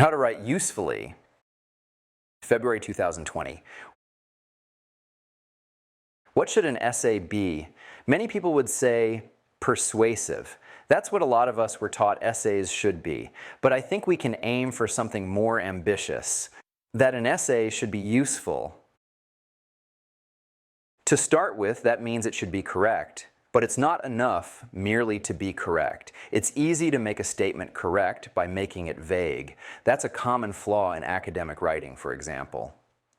How to write usefully. February 2020. What should an essay be? Many people would say persuasive. That's what a lot of us were taught essays should be. But I think we can aim for something more ambitious, that an essay should be useful. To start with, that means it should be correct. But it's not enough merely to be correct. It's easy to make a statement correct by making it vague. That's a common flaw in academic writing, for example.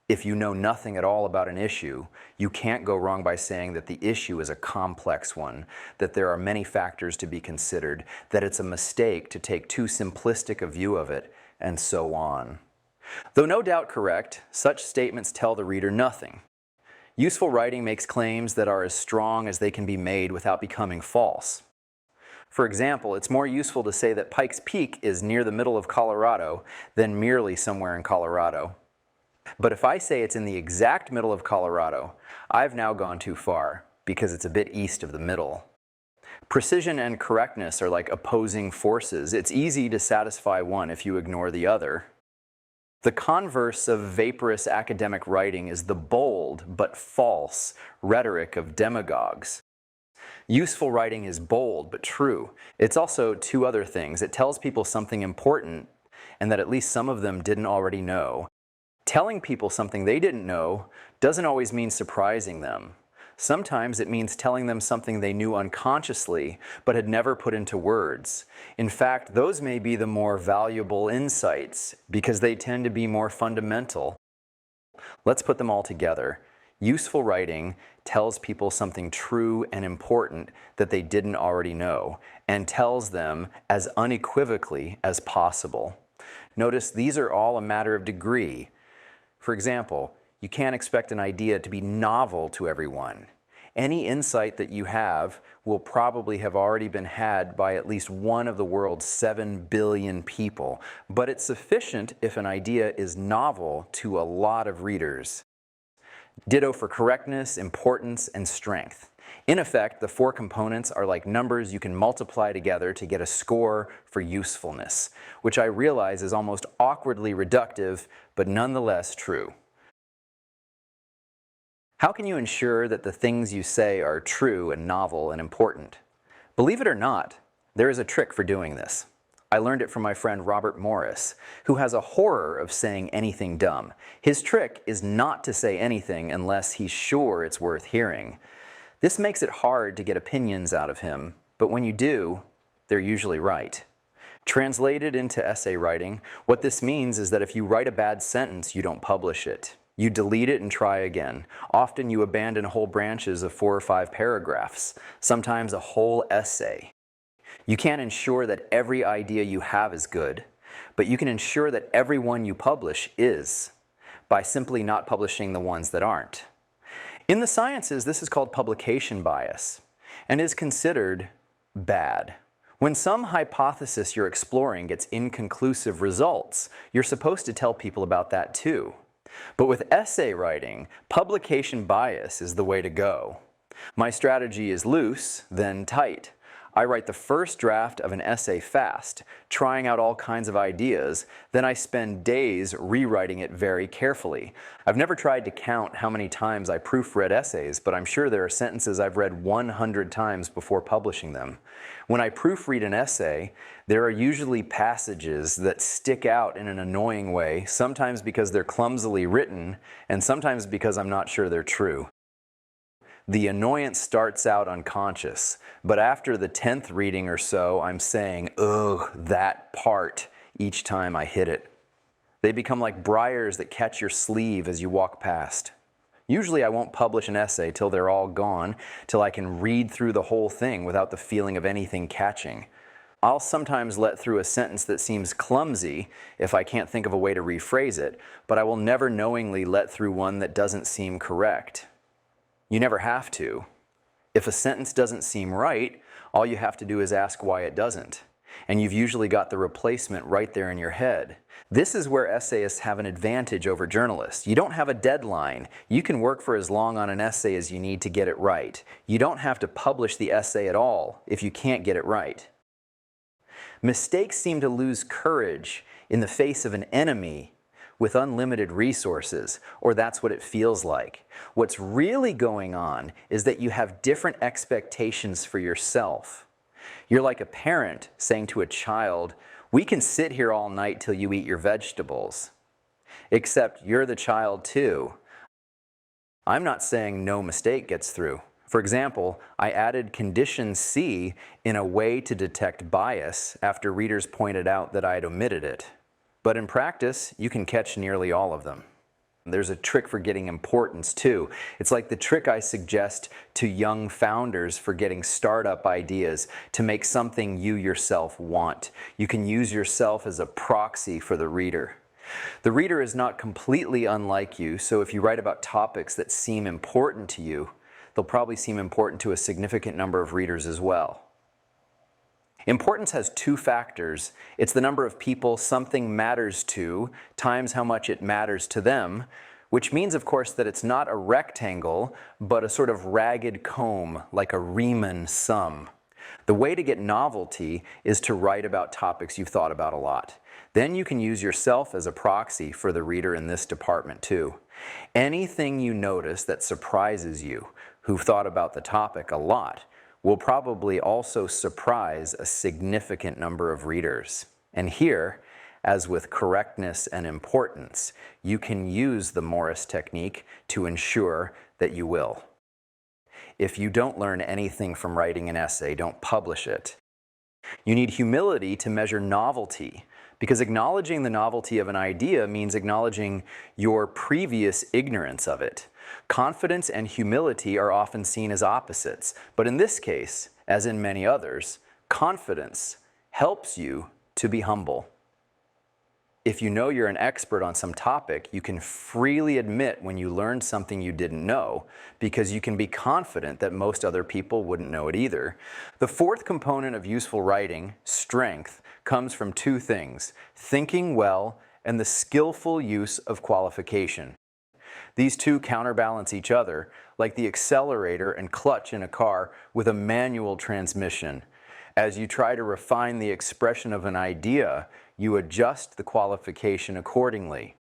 If you know nothing at all about an issue, you can't go wrong by saying that the issue is a complex one, that there are many factors to be considered, that it's a mistake to take too simplistic a view of it, and so on. Though no doubt correct, such statements tell the reader nothing. Useful writing makes claims that are as strong as they can be made without becoming false. For example, it's more useful to say that Pikes Peak is near the middle of Colorado than merely somewhere in Colorado. But if I say it's in the exact middle of Colorado, I've now gone too far, because it's a bit east of the middle. Precision and correctness are like opposing forces. It's easy to satisfy one if you ignore the other. The converse of vaporous academic writing is the bold but false rhetoric of demagogues. Useful writing is bold but true. It's also two other things. It tells people something important and that at least some of them didn't already know. Telling people something they didn't know doesn't always mean surprising them. Sometimes it means telling them something they knew unconsciously but had never put into words. In fact, those may be the more valuable insights because they tend to be more fundamental. Let's put them all together. Useful writing tells people something true and important that they didn't already know, and tells them as unequivocally as possible. Notice these are all a matter of degree. For example, you can't expect an idea to be novel to everyone. Any insight that you have will probably have already been had by at least one of the world's 7 billion people, but it's sufficient if an idea is novel to a lot of readers. Ditto for correctness, importance, and strength. In effect, the four components are like numbers you can multiply together to get a score for usefulness, which I realize is almost awkwardly reductive, but nonetheless true. How can you ensure that the things you say are true and novel and important? Believe it or not, there is a trick for doing this. I learned it from my friend Robert Morris, who has a horror of saying anything dumb. His trick is not to say anything unless he's sure it's worth hearing. This makes it hard to get opinions out of him, but when you do, they're usually right. Translated into essay writing, what this means is that if you write a bad sentence, you don't publish it. You delete it and try again. Often you abandon whole branches of 4 or 5 paragraphs, sometimes a whole essay. You can't ensure that every idea you have is good, but you can ensure that every one you publish is, by simply not publishing the ones that aren't. In the sciences, this is called publication bias, and is considered bad. When some hypothesis you're exploring gets inconclusive results, you're supposed to tell people about that too. But with essay writing, publication bias is the way to go. My strategy is loose, then tight. I write the first draft of an essay fast, trying out all kinds of ideas, then I spend days rewriting it very carefully. I've never tried to count how many times I proofread essays, but I'm sure there are sentences I've read 100 times before publishing them. When I proofread an essay, there are usually passages that stick out in an annoying way, sometimes because they're clumsily written, and sometimes because I'm not sure they're true. The annoyance starts out unconscious, but after the 10th reading or so, I'm saying, ugh, that part, each time I hit it. They become like briars that catch your sleeve as you walk past. Usually I won't publish an essay till they're all gone, till I can read through the whole thing without the feeling of anything catching. I'll sometimes let through a sentence that seems clumsy if I can't think of a way to rephrase it, but I will never knowingly let through one that doesn't seem correct. You never have to. If a sentence doesn't seem right, all you have to do is ask why it doesn't. And you've usually got the replacement right there in your head. This is where essayists have an advantage over journalists. You don't have a deadline. You can work for as long on an essay as you need to get it right. You don't have to publish the essay at all if you can't get it right. Mistakes seem to lose courage in the face of an enemy with unlimited resources, or that's what it feels like. What's really going on is that you have different expectations for yourself. You're like a parent saying to a child, "We can sit here all night till you eat your vegetables." Except you're the child too. I'm not saying no mistake gets through. For example, I added condition C in a way to detect bias after readers pointed out that I had omitted it. But in practice, you can catch nearly all of them. There's a trick for getting importance too. It's like the trick I suggest to young founders for getting startup ideas to make something you yourself want. You can use yourself as a proxy for the reader. The reader is not completely unlike you, so if you write about topics that seem important to you, they'll probably seem important to a significant number of readers as well. Importance has two factors. It's the number of people something matters to times how much it matters to them, which means, of course, that it's not a rectangle, but a sort of ragged comb, like a Riemann sum. The way to get novelty is to write about topics you've thought about a lot. Then you can use yourself as a proxy for the reader in this department too. Anything you notice that surprises you, who've thought about the topic a lot, will probably also surprise a significant number of readers. And here, as with correctness and importance, you can use the Morris technique to ensure that you will. If you don't learn anything from writing an essay, don't publish it. You need humility to measure novelty, because acknowledging the novelty of an idea means acknowledging your previous ignorance of it. Confidence and humility are often seen as opposites, but in this case, as in many others, confidence helps you to be humble. If you know you're an expert on some topic, you can freely admit when you learned something you didn't know, because you can be confident that most other people wouldn't know it either. The fourth component of useful writing, strength, comes from two things: thinking well and the skillful use of qualification. These two counterbalance each other, like the accelerator and clutch in a car with a manual transmission. As you try to refine the expression of an idea, you adjust the qualification accordingly.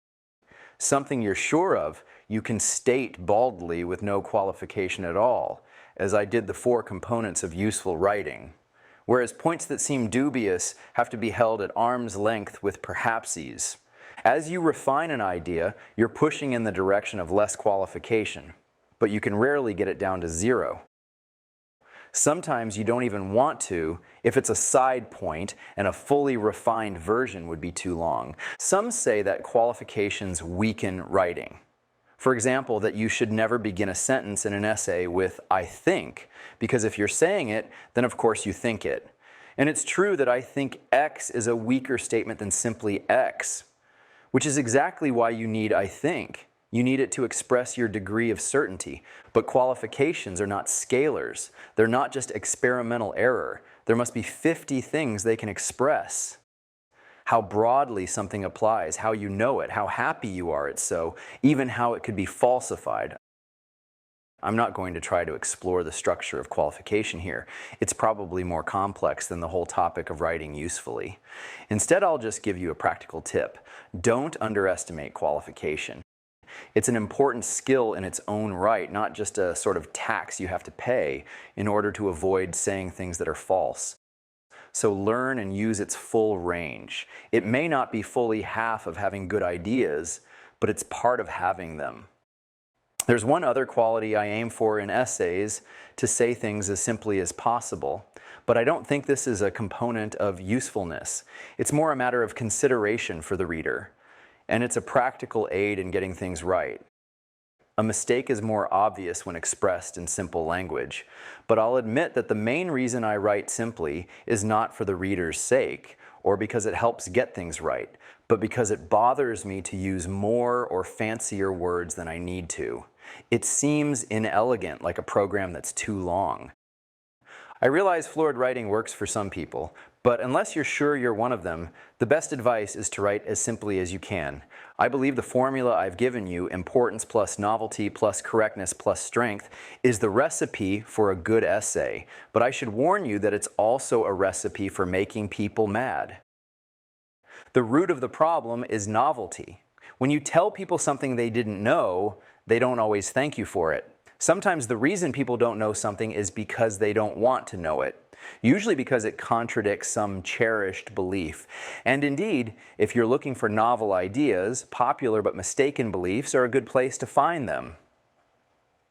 Something you're sure of, you can state baldly with no qualification at all, as I did the four components of useful writing. Whereas points that seem dubious have to be held at arm's length with perhapses. As you refine an idea, you're pushing in the direction of less qualification, but you can rarely get it down to zero. Sometimes you don't even want to if it's a side point, and a fully refined version would be too long. Some say that qualifications weaken writing. For example, that you should never begin a sentence in an essay with "I think," because if you're saying it, then of course you think it. And it's true that "I think X" is a weaker statement than simply X, which is exactly why you need "I think." You need it to express your degree of certainty. But qualifications are not scalars. They're not just experimental error. There must be 50 things they can express. How broadly something applies, how you know it, how happy you are it's so, even how it could be falsified. I'm not going to try to explore the structure of qualification here. It's probably more complex than the whole topic of writing usefully. Instead, I'll just give you a practical tip. Don't underestimate qualification. It's an important skill in its own right, not just a sort of tax you have to pay in order to avoid saying things that are false. So learn and use its full range. It may not be fully half of having good ideas, but it's part of having them. There's one other quality I aim for in essays: to say things as simply as possible. But I don't think this is a component of usefulness. It's more a matter of consideration for the reader. And it's a practical aid in getting things right. A mistake is more obvious when expressed in simple language, but I'll admit that the main reason I write simply is not for the reader's sake, or because it helps get things right, but because it bothers me to use more or fancier words than I need to. It seems inelegant, like a program that's too long. I realize fluid writing works for some people, but unless you're sure you're one of them, the best advice is to write as simply as you can. I believe the formula I've given you, importance plus novelty plus correctness plus strength, is the recipe for a good essay, but I should warn you that it's also a recipe for making people mad. The root of the problem is novelty. When you tell people something they didn't know, they don't always thank you for it. Sometimes the reason people don't know something is because they don't want to know it, usually because it contradicts some cherished belief. And indeed, if you're looking for novel ideas, popular but mistaken beliefs are a good place to find them.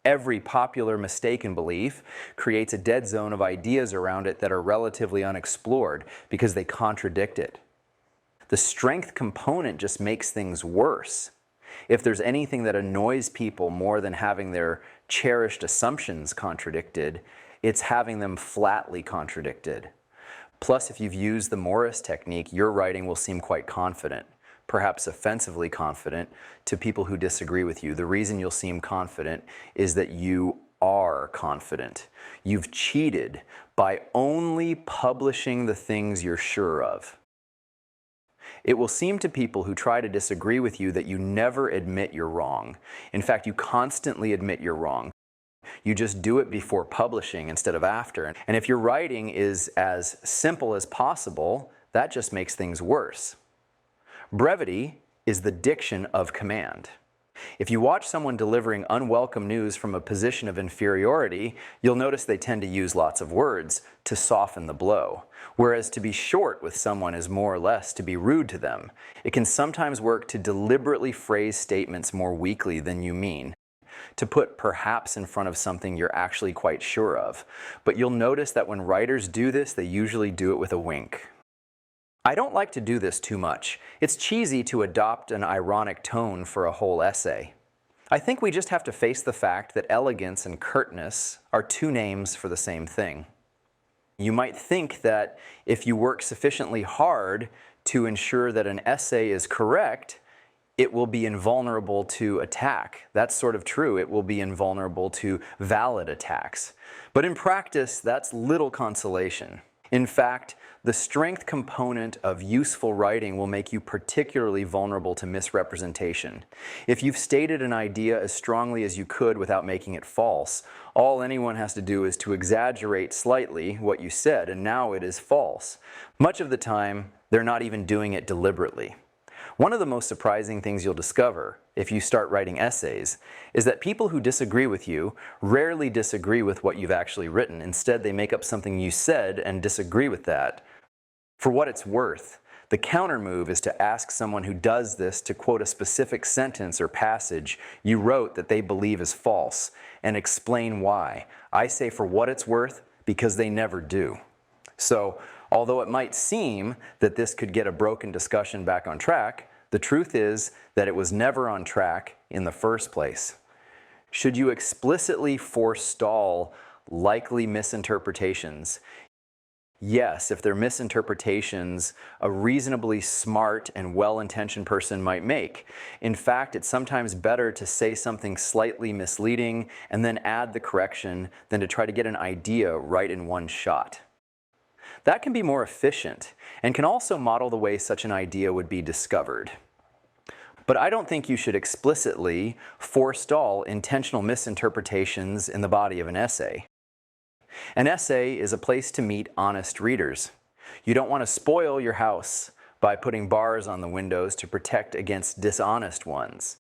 Every popular mistaken belief creates a dead zone of ideas around it that are relatively unexplored because they contradict it. The strength component just makes things worse. If there's anything that annoys people more than having their cherished assumptions contradicted, it's having them flatly contradicted. Plus, if you've used the Morris technique, your writing will seem quite confident, perhaps offensively confident to people who disagree with you. The reason you'll seem confident is that you are confident. You've cheated by only publishing the things you're sure of. It will seem to people who try to disagree with you that you never admit you're wrong. In fact, you constantly admit you're wrong. You just do it before publishing instead of after. And if your writing is as simple as possible, that just makes things worse. Brevity is the diction of command. If you watch someone delivering unwelcome news from a position of inferiority, you'll notice they tend to use lots of words to soften the blow. Whereas to be short with someone is more or less to be rude to them. It can sometimes work to deliberately phrase statements more weakly than you mean, to put perhaps in front of something you're actually quite sure of. But you'll notice that when writers do this, they usually do it with a wink. I don't like to do this too much. It's cheesy to adopt an ironic tone for a whole essay. I think we just have to face the fact that elegance and curtness are two names for the same thing. You might think that if you work sufficiently hard to ensure that an essay is correct, it will be invulnerable to attack. That's sort of true. It will be invulnerable to valid attacks. But in practice, that's little consolation. In fact, the strength component of useful writing will make you particularly vulnerable to misrepresentation. If you've stated an idea as strongly as you could without making it false, all anyone has to do is to exaggerate slightly what you said, and now it is false. Much of the time, they're not even doing it deliberately. One of the most surprising things you'll discover if you start writing essays is that people who disagree with you rarely disagree with what you've actually written. Instead, they make up something you said and disagree with that. For what it's worth, the counter move is to ask someone who does this to quote a specific sentence or passage you wrote that they believe is false and explain why. I say for what it's worth because they never do. So, although it might seem that this could get a broken discussion back on track, the truth is that it was never on track in the first place. Should you explicitly forestall likely misinterpretations? Yes, if they're misinterpretations a reasonably smart and well-intentioned person might make. In fact, it's sometimes better to say something slightly misleading and then add the correction than to try to get an idea right in one shot. That can be more efficient and can also model the way such an idea would be discovered. But I don't think you should explicitly forestall intentional misinterpretations in the body of an essay. An essay is a place to meet honest readers. You don't want to spoil your house by putting bars on the windows to protect against dishonest ones.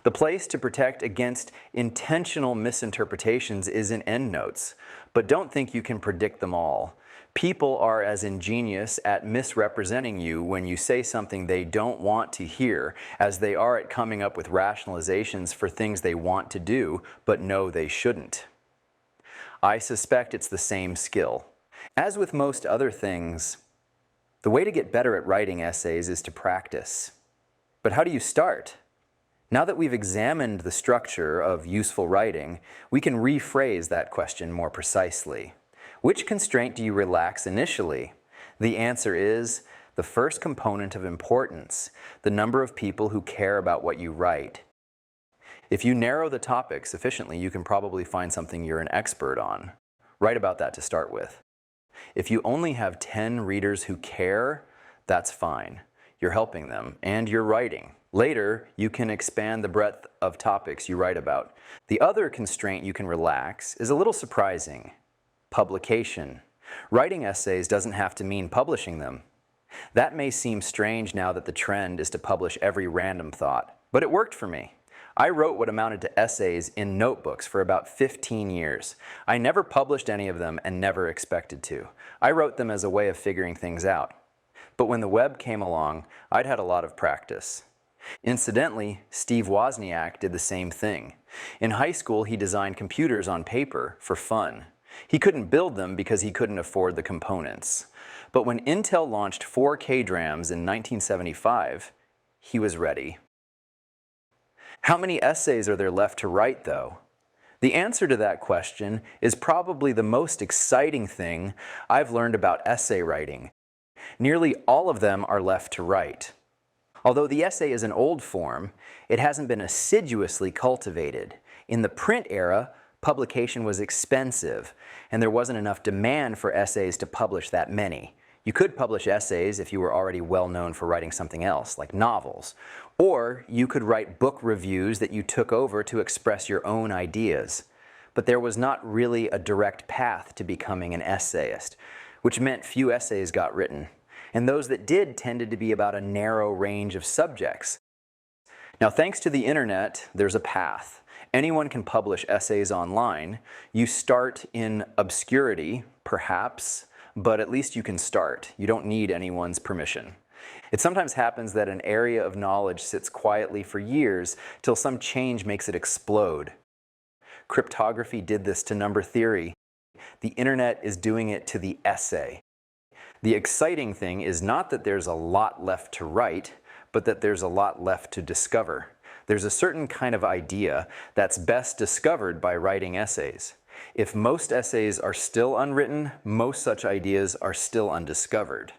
The place to protect against intentional misinterpretations is in endnotes, but don't think you can predict them all. People are as ingenious at misrepresenting you when you say something they don't want to hear as they are at coming up with rationalizations for things they want to do but know they shouldn't. I suspect it's the same skill. As with most other things, the way to get better at writing essays is to practice. But how do you start? Now that we've examined the structure of useful writing, we can rephrase that question more precisely. Which constraint do you relax initially? The answer is the first component of importance, the number of people who care about what you write. If you narrow the topic sufficiently, you can probably find something you're an expert on. Write about that to start with. If you only have 10 readers who care, that's fine. You're helping them, and you're writing. Later, you can expand the breadth of topics you write about. The other constraint you can relax is a little surprising: publication. Writing essays doesn't have to mean publishing them. That may seem strange now that the trend is to publish every random thought, but it worked for me. I wrote what amounted to essays in notebooks for about 15 years. I never published any of them and never expected to. I wrote them as a way of figuring things out. But when the web came along, I'd had a lot of practice. Incidentally, Steve Wozniak did the same thing. In high school, he designed computers on paper for fun. He couldn't build them because he couldn't afford the components. But when Intel launched 4K DRAMs in 1975, he was ready. How many essays are there left to write, though? The answer to that question is probably the most exciting thing I've learned about essay writing. Nearly all of them are left to write. Although the essay is an old form, it hasn't been assiduously cultivated. In the print era, publication was expensive, and there wasn't enough demand for essays to publish that many. You could publish essays if you were already well known for writing something else, like novels. Or you could write book reviews that you took over to express your own ideas. But there was not really a direct path to becoming an essayist, which meant few essays got written. And those that did tended to be about a narrow range of subjects. Now, thanks to the internet, there's a path. Anyone can publish essays online. You start in obscurity, perhaps, but at least you can start. You don't need anyone's permission. It sometimes happens that an area of knowledge sits quietly for years till some change makes it explode. Cryptography did this to number theory. The internet is doing it to the essay. The exciting thing is not that there's a lot left to write, but that there's a lot left to discover. There's a certain kind of idea that's best discovered by writing essays. If most essays are still unwritten, most such ideas are still undiscovered.